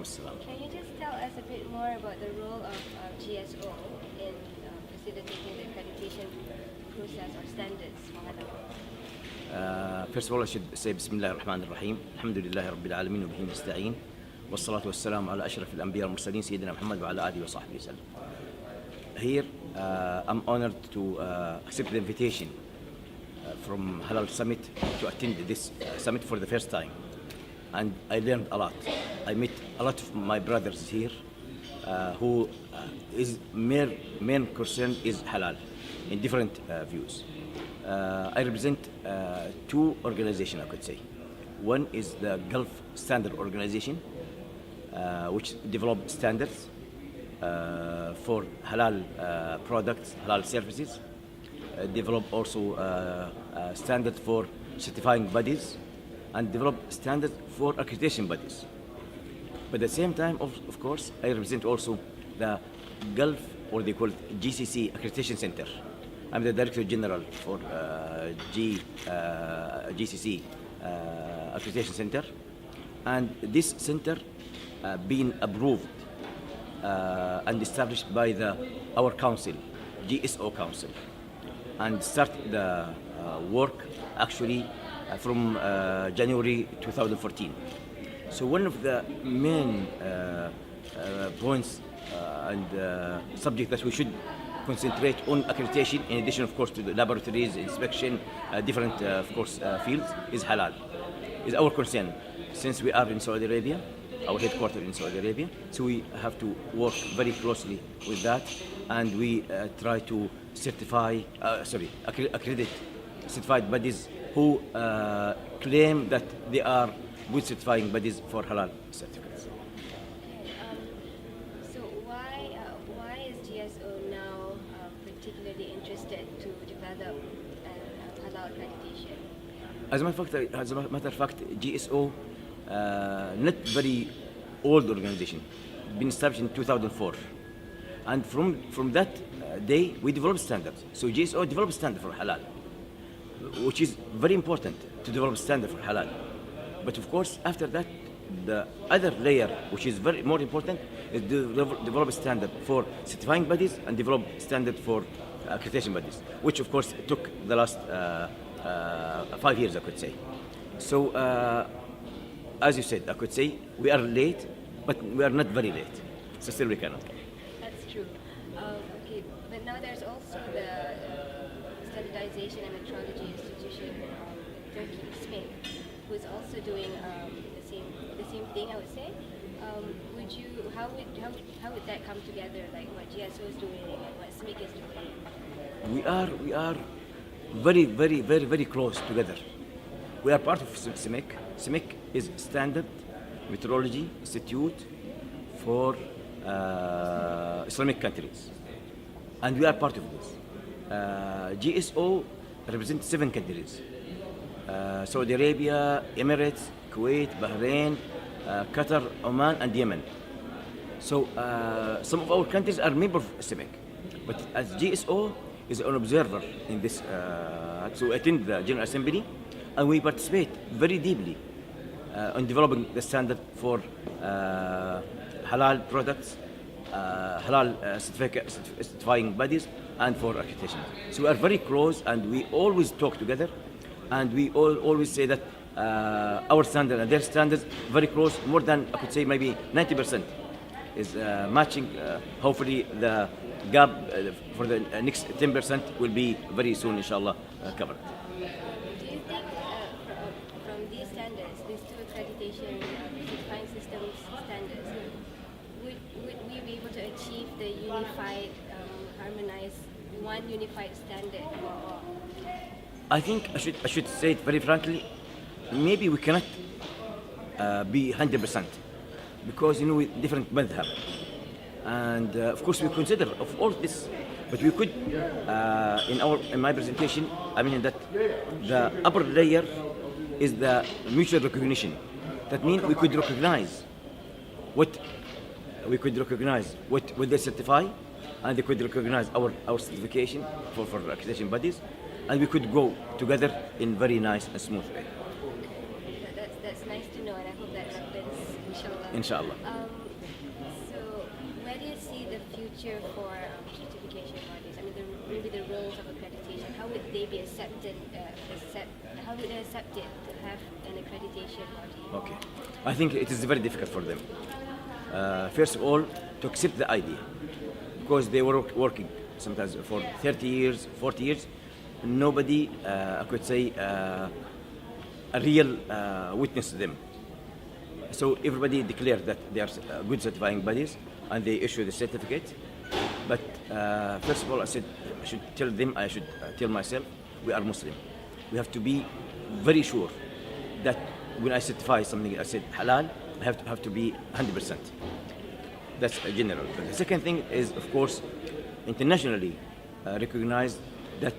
Alaikum assalam. Can you just tell us a bit more about the role of GSO in facilitating the accreditation process or standards for halal? First of all, I should say Bismillah ar-Rahman ar-Rahim. Alhamdulillahi Rabbil Alameen wa bihi nasta'een. والصلاة والسلام على أشرف الأنبياء والمرسلين سيدنا محمد وعلى آله وصحبه وسلم. Here, I'm honored to accept the invitation from Halal Summit to attend this summit for the first time. And I learned a lot. I met a lot of my brothers here who is main concern is halal in different views. I represent two organizations, I could say. One is the Gulf Standard Organization, which develop standards for halal products, halal services. Develop also standards for certifying bodies, and develop standards for accreditation bodies. But at the same time, of course, I represent also the Gulf, or they call it GCC Accreditation Center. I'm the Director General for GCC Accreditation Center, and this center being approved and established by our council, GSO Council, and start the work actually from January 2014. So one of the main points and subject that we should concentrate on accreditation, in addition, of course, to the laboratories, inspection, different, of course, fields, is halal. Is our concern, since we are in Saudi Arabia, our headquarters in Saudi Arabia, so we have to work very closely with that, and we try to accredit certified bodies who claim that they are good certifying bodies for halal certificates. So why is GSO now particularly interested to develop halal accreditation? As a matter of fact, GSO, not very old organization, been established in 2004, and from that day we developed standards. So GSO developed standard for halal, which is very important to develop standard for halal. But of course, after that, the other layer, which is very more important, is develop a standard for certifying bodies and develop standard for accreditation bodies, which of course took the last 5 years, I could say. So, as you said, I could say we are late, but we are not very late. So still we cannot. That's true. Okay, but now there's also the Standardization and Metrology Institution, Turkey, SMIC, who is also doing the same thing, I would say. How would that come together? Like what GSO is doing and what SMIC is doing? We are very close together. We are part of SMIC. SMIC is Standard Metrology Institute for Islamic countries, and we are part of this. GSO represents 7 countries: Saudi Arabia, Emirates, Kuwait, Bahrain, Qatar, Oman, and Yemen. So some of our countries are members of SMIC, but as GSO is an observer in this, so attend the General Assembly, and we participate very deeply in developing the standard for halal products, halal certifying bodies, and for accreditation. So we are very close, and we always talk together, and we always say that our standard and their standards very close, more than, I could say, maybe 90% is matching. Hopefully the gap for the next 10% will be very soon, inshallah, covered. Do you think from these standards, these two accreditation certifying systems standards, would we be able to achieve the unified, harmonized, one unified standard for all? I think I should say it very frankly. Maybe we cannot be 100%, because we different madhab, and of course we consider of all this, but we could in my presentation I mean that the upper layer is the mutual recognition. That means we could recognize what they certify, and they could recognize our certification for accreditation bodies, and we could go together in very nice and smooth way. That's nice to know, and I hope that happens, inshallah. Inshallah. future for certification bodies? I mean, maybe the roles of accreditation. How would they be accepted? How would they accept it to have an accreditation body? Okay, I think it is very difficult for them. First of all, to accept the idea, because they were working sometimes for 30 years, 40 years. Nobody, I could say, a real witness to them. So everybody declared that they are good certifying bodies and they issue the certificate. But first of all, I said I should tell them, I should tell myself, we are Muslim. We have to be very sure that when I certify something, I said halal, I have to be 100%. That's general. But the second thing is, of course, internationally recognized that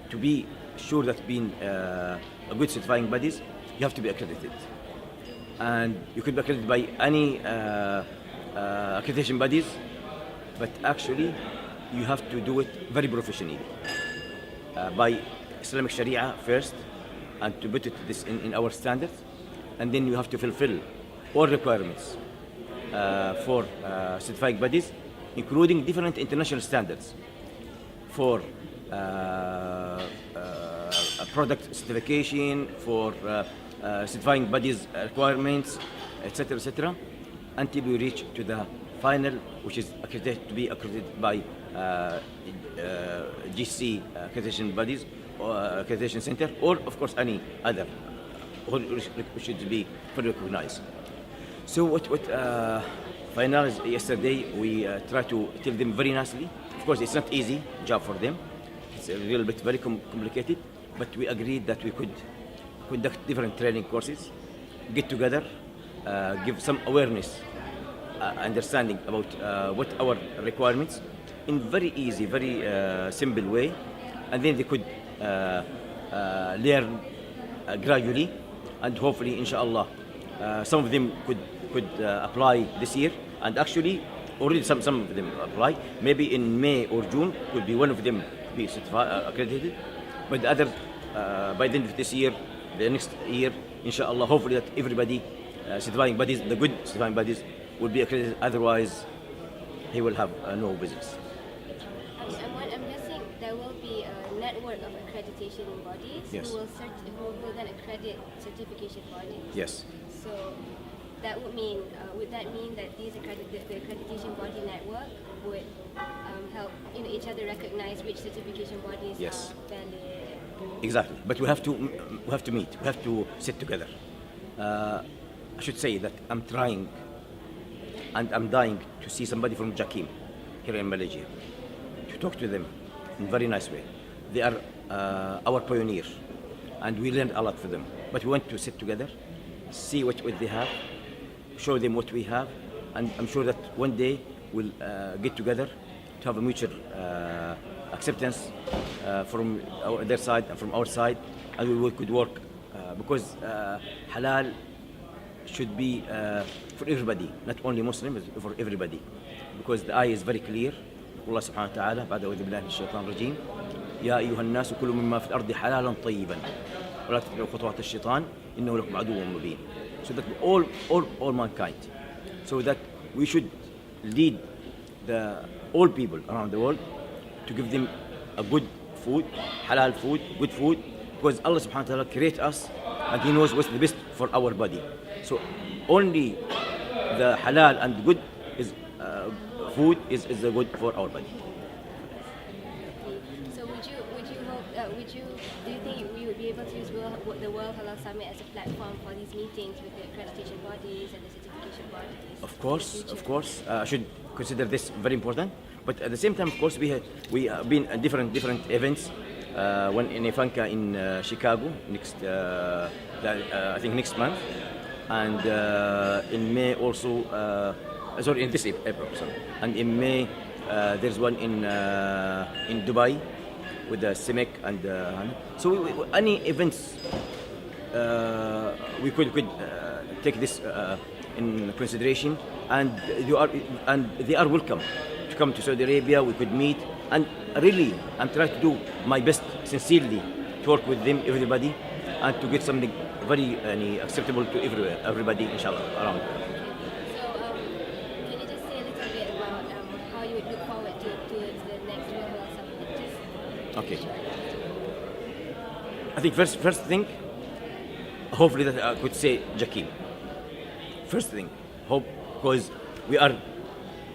to be sure that being a good certifying bodies, you have to be accredited. And you could be accredited by any accreditation bodies, but actually you have to do it very professionally by Islamic Sharia first, and to put it this in our standards, and then you have to fulfill all requirements for certifying bodies, including different international standards for product certification, for certifying bodies requirements, etc., until we reach to the final, which is accredited to be accredited by GC accreditation bodies or accreditation center, or of course any other, which should be fully recognized. So what finalized yesterday, we try to tell them very nicely. Of course, it's not easy job for them. It's a little bit very complicated, but we agreed that we could conduct different training courses, get together, give some awareness, understanding about what our requirements in very easy, very simple way, and then they could learn gradually, and hopefully, inshallah, some of them could apply this year, and actually already some of them apply. Maybe in May or June could be one of them be certified, accredited, but the other by the end of this year, the next year, inshallah, hopefully that everybody certifying bodies, the good certifying bodies, will be accredited. Otherwise, he will have no business. I'm guessing there will be a network of accreditation bodies. Yes. who will then accredit certification bodies. Yes. So that would that mean that the accreditation body network would help each other recognize which certification bodies Yes. are valid? Exactly. But we have to meet. We have to sit together. I should say that I'm trying and I'm dying to see somebody from Jakim here in Malaysia, to talk to them in a very nice way. They are our pioneer, and we learned a lot from them. But we want to sit together, see what they have, show them what we have, and I'm sure that one day we'll get together to have a mutual acceptance from their side and from our side, and we could work because halal should be for everybody, not only Muslims, but for everybody, because the ayah is very clear. Allah subhanahu wa ta'ala بعد أعوذ بالله من الشيطان الرجيم يا أيها الناس كلوا مما في الأرض حلالا طيبا ولا تتبعوا خطوات الشيطان إنه لكم عدو مبين. So that all mankind, so that we should lead all people around the world to give them a good food, halal food, good food, because Allah subhanahu wa ta'ala created us and He knows what's the best for our body. So only the halal and good is food is the good for our body. So do you think we would be able to use the World Halal Summit as a platform for these meetings with the accreditation bodies and the certification bodies? Of course. I should consider this very important. But at the same time, of course, we have been at different events. One in Ifanka in Chicago I think next month, and in May also. In this April. Sorry. And in May there's one in Dubai with the CIMIC and so any events we could take this in consideration, and they are welcome to come to Saudi Arabia. We could meet, and really I'm trying to do my best sincerely to work with them, everybody, and to get something very acceptable to everybody, inshallah, around. Can you just say a little bit about how you would look forward Okay. I think first thing, hopefully that I could say Jakim. First thing, hope, because we are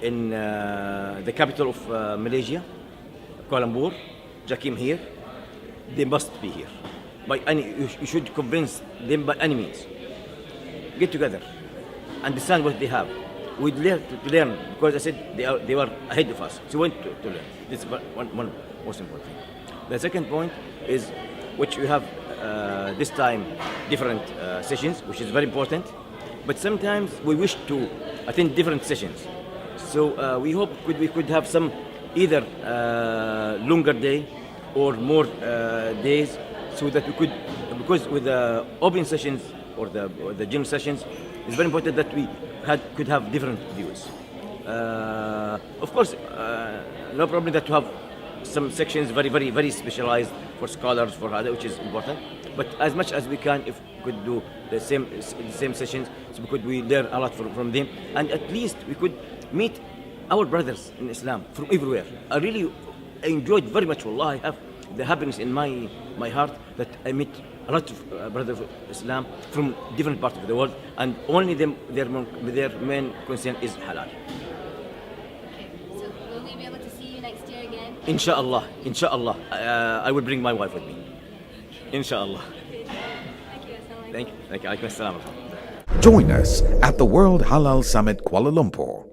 in the capital of Malaysia, Kuala Lumpur, Jakim here. They must be here. By any, you should convince them by any means. Get together, understand what they have. We'd learn to learn, because I said they were ahead of us. So we want to learn. This is one most important thing. The second point is, which we have this time different sessions, which is very important. But sometimes we wish to attend different sessions. So we hope we could have some either longer day or more days, so that we could, because with the open sessions or the gym sessions, it's very important that we could have different views. Of course, no problem that to have some sections very specialized for scholars, for other, which is important. But as much as we can, if we could do the same sessions, so we learn a lot from them, and at least we could meet our brothers in Islam from everywhere. I really enjoyed very much. Wallah, I have the happiness in my heart that I meet a lot of brothers of Islam from different parts of the world, and only their main concern is halal. Okay, so will we be able to see you next year again? Inshallah, I will bring my wife with me. Inshallah. Okay, thank you. Assalamu alaikum. Thank you. Alaikum assalam. Join us at the World Halal Summit Kuala Lumpur.